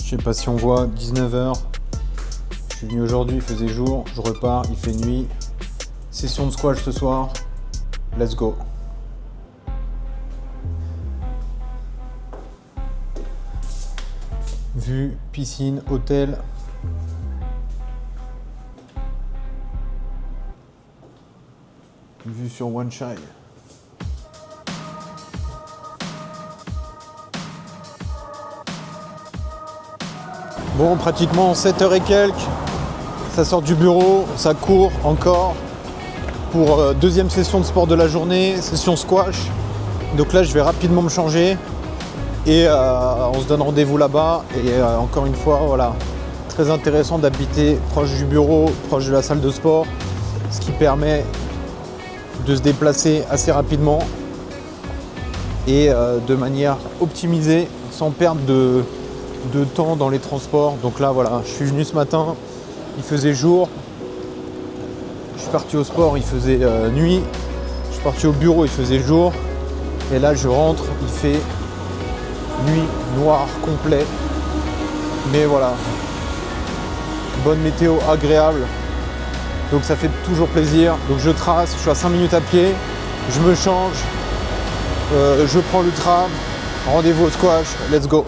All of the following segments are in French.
Je sais pas si on voit, 19h. Je suis venu aujourd'hui, il faisait jour. Je repars, il fait nuit. Session de squash ce soir. Let's go. Vue, piscine, hôtel. Vue sur Wan Chai. Bon, pratiquement 7h et quelques. Ça sort du bureau, ça court encore pour deuxième session de sport de la journée, session squash. Donc là, je vais rapidement me changer et on se donne rendez-vous là-bas. Et encore une fois, voilà, très intéressant d'habiter proche du bureau, proche de la salle de sport, ce qui permet de se déplacer assez rapidement et de manière optimisée, sans perdre de temps dans les transports. Donc là, voilà, je suis venu ce matin, il faisait jour. Je suis parti au sport, il faisait nuit. Je suis parti au bureau, il faisait jour. Et là, je rentre, il fait nuit, noir, complet. Mais voilà, bonne météo, agréable. Donc ça fait toujours plaisir. Donc je trace, je suis à 5 minutes à pied. Je me change, je prends le tram. Rendez-vous au squash, let's go.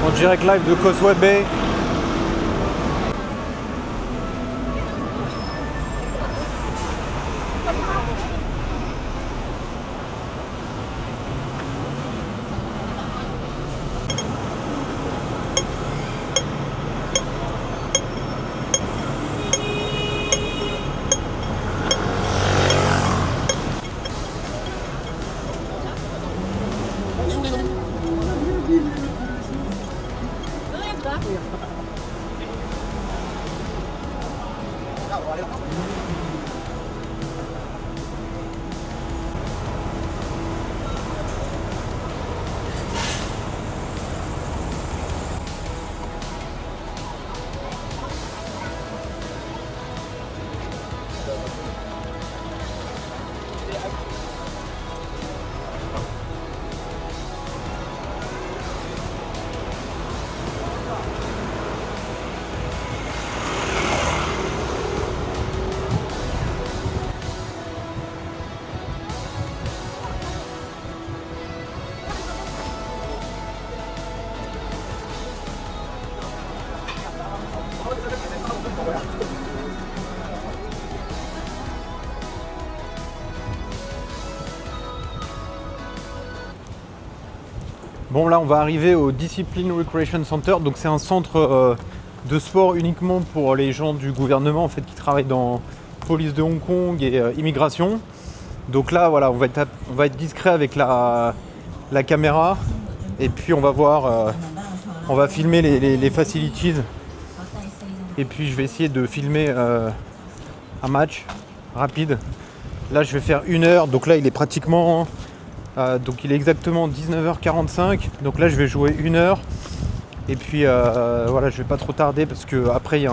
En direct live de Causeway Bay. Bon, là on va arriver au Discipline Recreation Center, donc c'est un centre de sport uniquement pour les gens du gouvernement en fait qui travaillent dans police de Hong Kong et immigration. Donc là voilà, on va être discret avec la caméra et puis on va voir, on va filmer les facilities et puis je vais essayer de filmer un match rapide. Là je vais faire 1 heure, donc là il est pratiquement donc il est exactement 19h45, donc là je vais jouer 1 heure et puis voilà, je vais pas trop tarder parce que après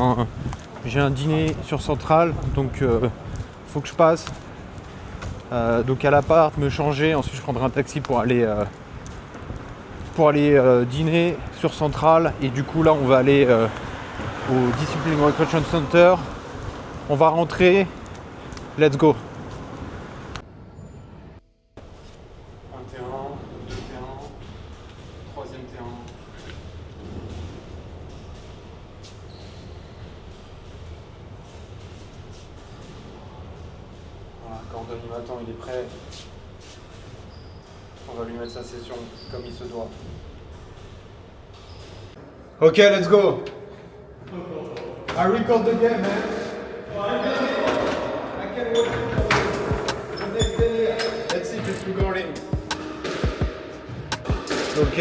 j'ai un dîner sur Central, donc faut que je passe donc à l'appart, me changer, ensuite je prendrai un taxi pour aller dîner sur Central et du coup là on va aller au Discipline Recreation Center, on va rentrer, let's go. Un terrain, 2 terrains, 3e terrain. Voilà, Gordon il m'attend, il est prêt. On va lui mettre sa session comme il se doit. Ok, let's go. I record the game, man. I can watch the next day. Let's see if it's recording. Ok.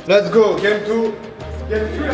Let's go, game 2. Game 2 là.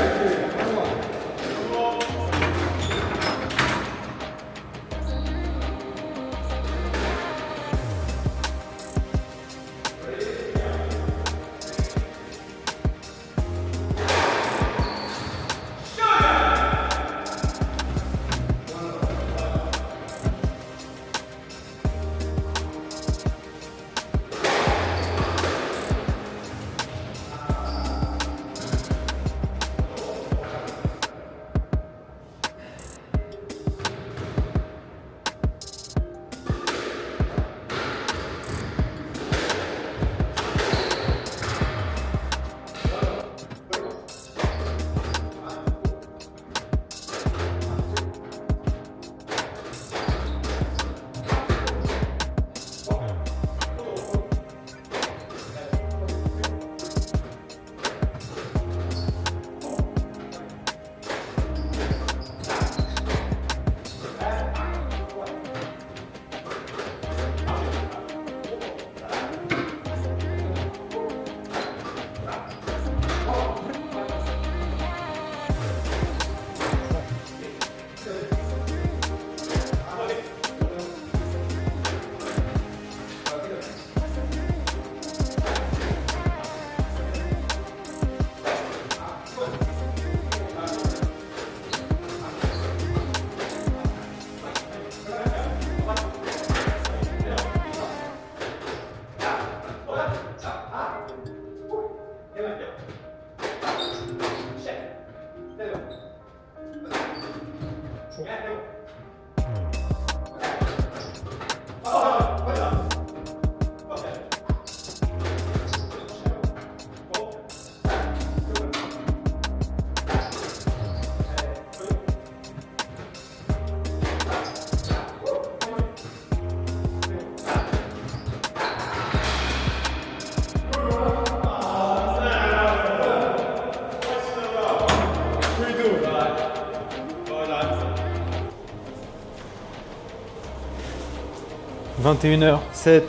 « 21h07,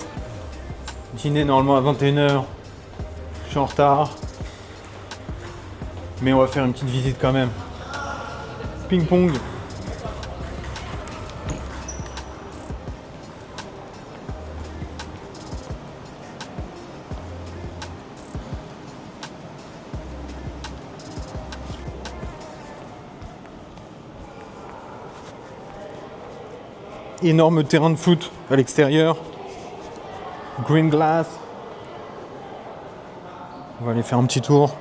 dîner normalement à 21h, je suis en retard, mais on va faire une petite visite quand même. Ping-pong. Énorme terrain de foot à l'extérieur. Green glass. On va aller faire un petit tour.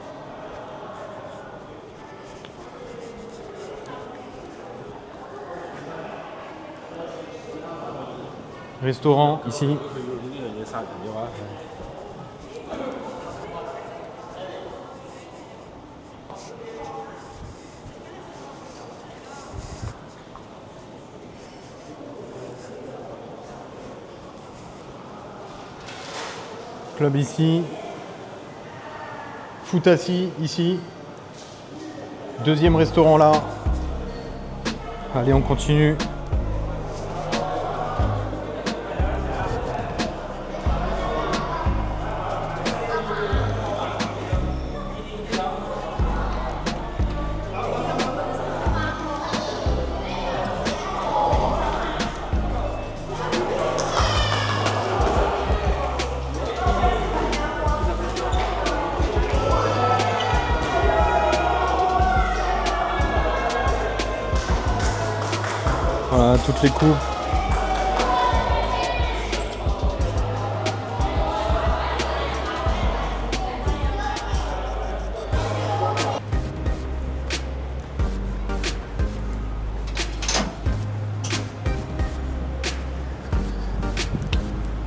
Restaurant ici. Club ici. Foot assis ici. Deuxième restaurant là. Allez, on continue. Voilà, toutes les coupes.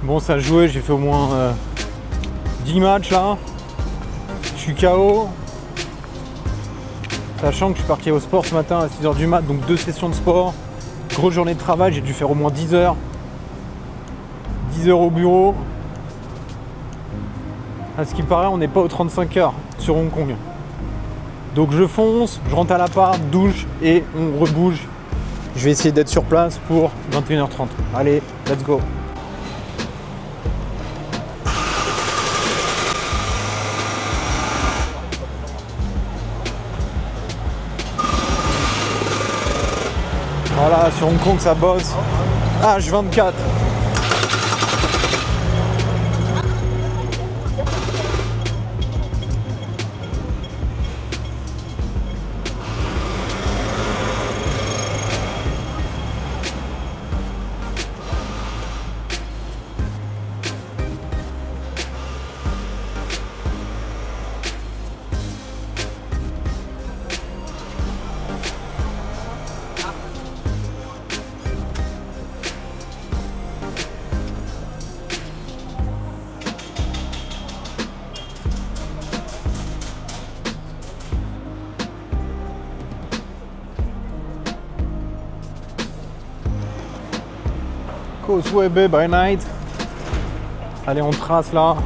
Bon, ça a joué, j'ai fait au moins 10 matchs là. Je suis KO. Sachant que je suis parti au sport ce matin à 6h du mat, donc 2 sessions de sport. Grosse journée de travail, j'ai dû faire au moins 10 heures. 10 heures au bureau. À ce qui paraît, on n'est pas aux 35 heures sur Hong Kong. Donc je fonce, je rentre à l'appart, douche et on rebouge. Je vais essayer d'être sur place pour 21h30. Allez, let's go. Voilà, sur Hong Kong ça bosse. H24. Causeway Bay by night. Allez, on trace là.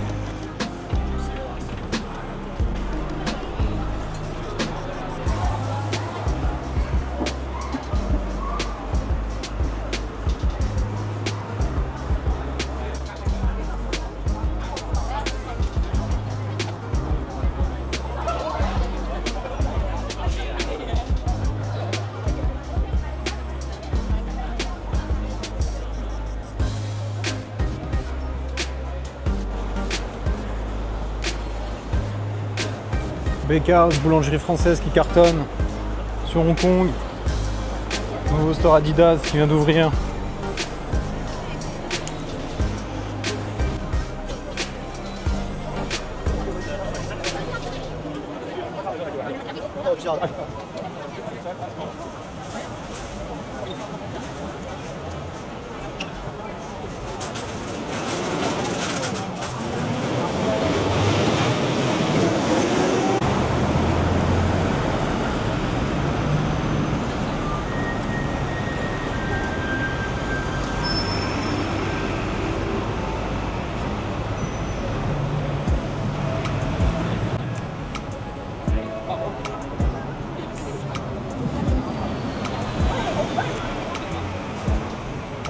Bakers, boulangerie française qui cartonne sur Hong Kong. Nouveau store Adidas qui vient d'ouvrir.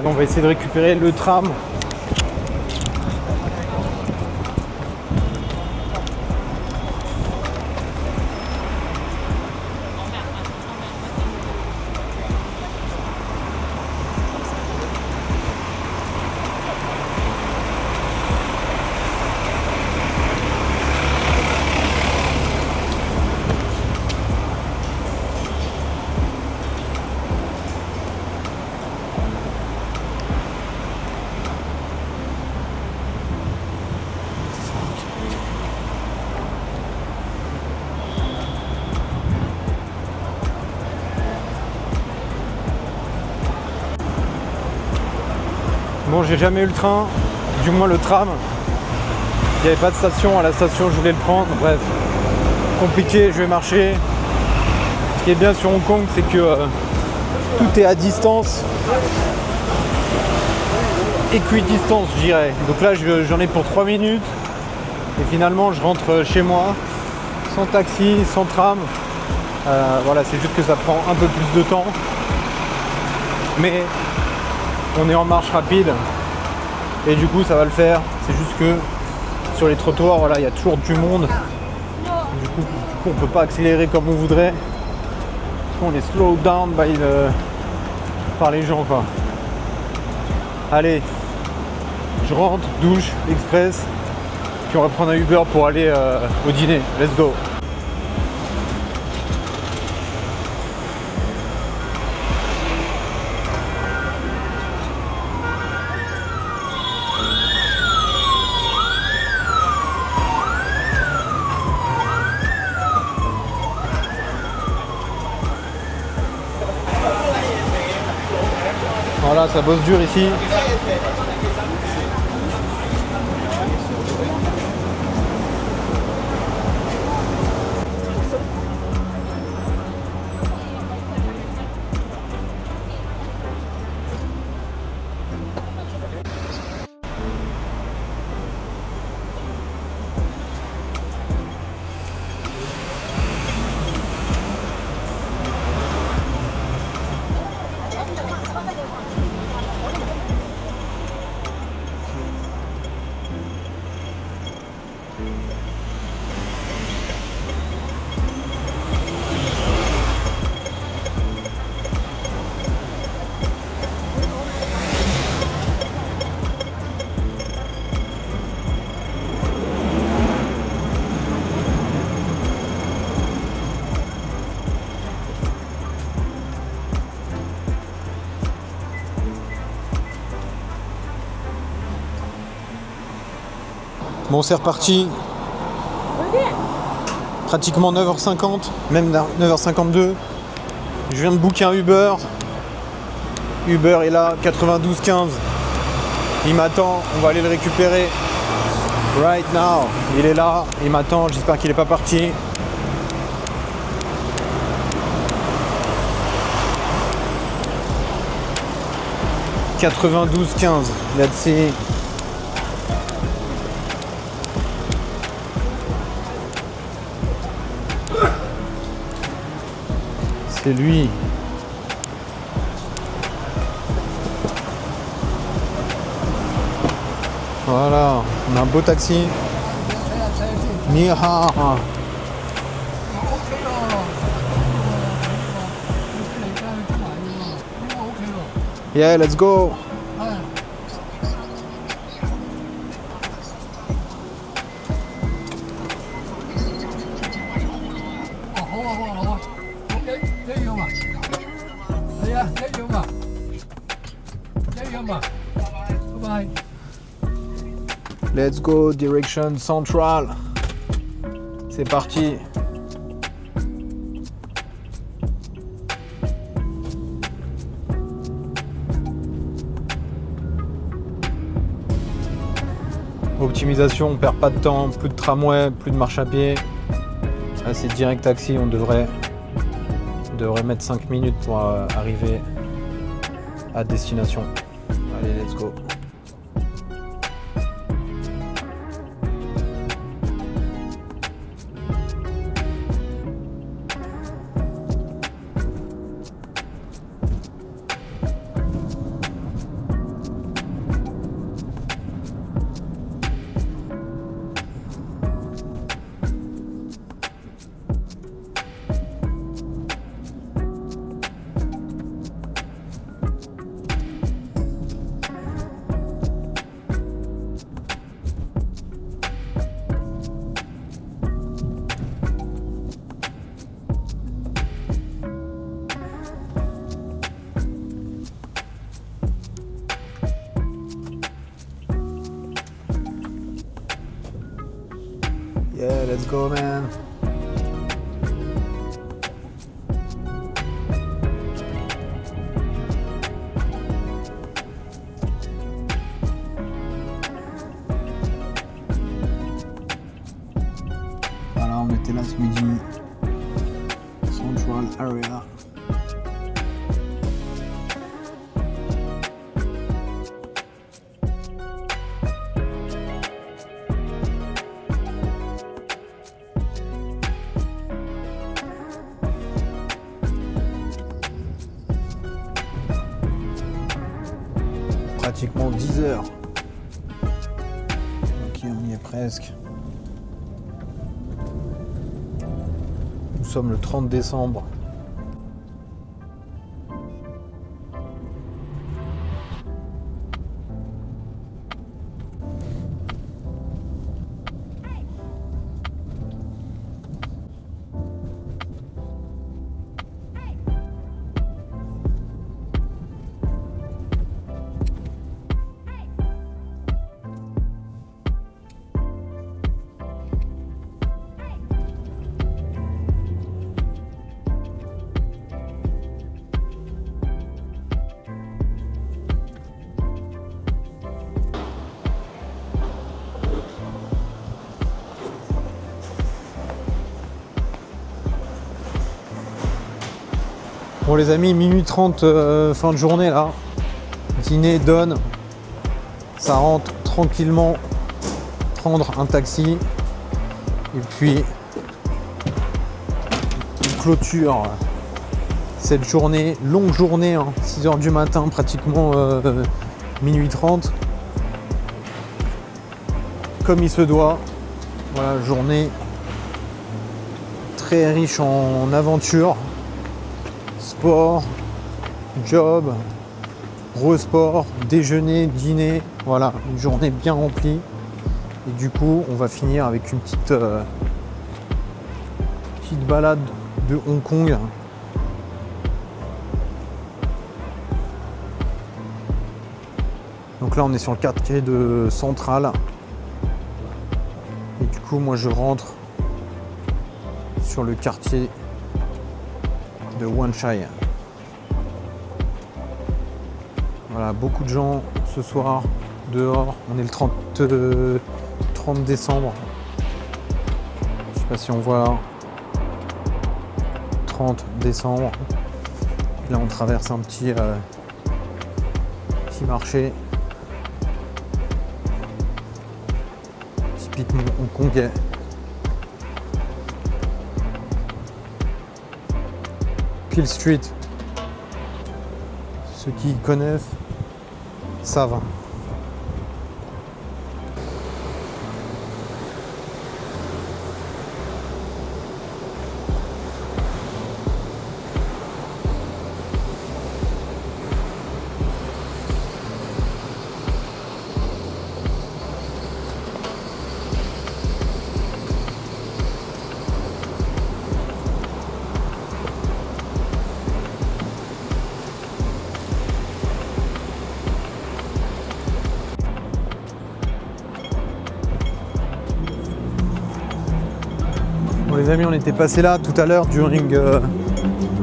Allez, on va essayer de récupérer le tram. Bon, j'ai jamais eu le train, du moins le tram. Il n'y avait pas de station, à la station je voulais le prendre, bref. Compliqué, je vais marcher. Ce qui est bien sur Hong Kong, c'est que tout est à distance. Équidistance, je dirais. Donc là, j'en ai pour 3 minutes. Et finalement, je rentre chez moi, sans taxi, sans tram. Voilà, c'est juste que ça prend un peu plus de temps. Mais on est en marche rapide et du coup ça va le faire. C'est juste que sur les trottoirs, voilà, il y a toujours du monde. Du coup on peut pas accélérer comme on voudrait. On est slow down par les gens, quoi. Allez, je rentre, douche, express, puis on va prendre un Uber pour aller au dîner. Let's go. Voilà, ça bosse dur ici. Bon, c'est reparti. Pratiquement 9h50, même 9h52. Je viens de booker un Uber. Uber est là, 92,15. Il m'attend, on va aller le récupérer. Right now. Il est là, il m'attend, j'espère qu'il n'est pas parti. « 92,15. Let's see. C'est lui. Voilà, on a un beau taxi. Ni ha. Yeah, let's go. Let's go, direction central. C'est parti. Optimisation, on perd pas de temps, plus de tramway, plus de marche à pied. Là c'est direct taxi, on devrait mettre 5 minutes pour arriver à destination. Allez, let's go. Yeah, let's go, man. Voilà, on était là ce midi. Central Area. Pratiquement 10 heures. Ok, on y est presque. Nous sommes le 30 décembre. Bon les amis, minuit 30 fin de journée là. Dîner donne. Ça rentre tranquillement. Prendre un taxi. Et puis on clôture cette journée, longue journée, hein, 6h du matin, pratiquement minuit 30. Comme il se doit. Voilà, journée très riche en aventures. Sport, job, re-sport, déjeuner, dîner, voilà, une journée bien remplie. Et du coup, on va finir avec une petite balade de Hong Kong. Donc là, on est sur le quartier de Central. coup, moi, je rentre sur le quartier de Wan Chai. Voilà, beaucoup de gens ce soir dehors. On est le 30 décembre. Je sais pas si on voit. 30 décembre. Là, on traverse un petit marché. Typiquement hongkongais. Peel Street. Ceux qui connaissent savent. Bon les amis, on était passé là tout à l'heure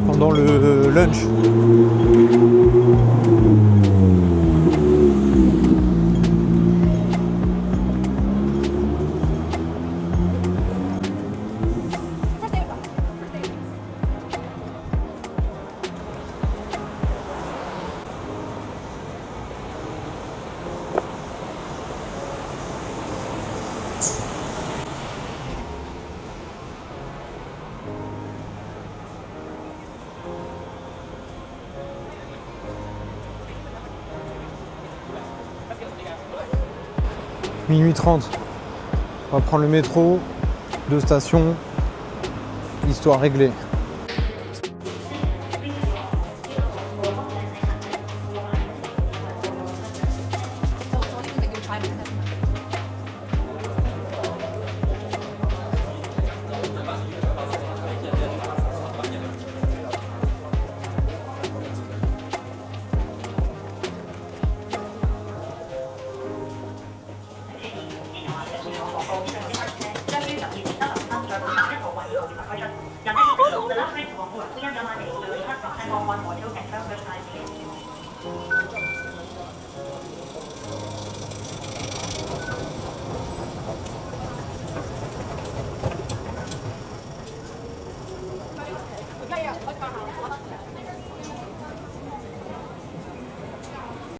pendant le lunch. Minuit 30. On va prendre le métro, 2 stations, histoire réglée.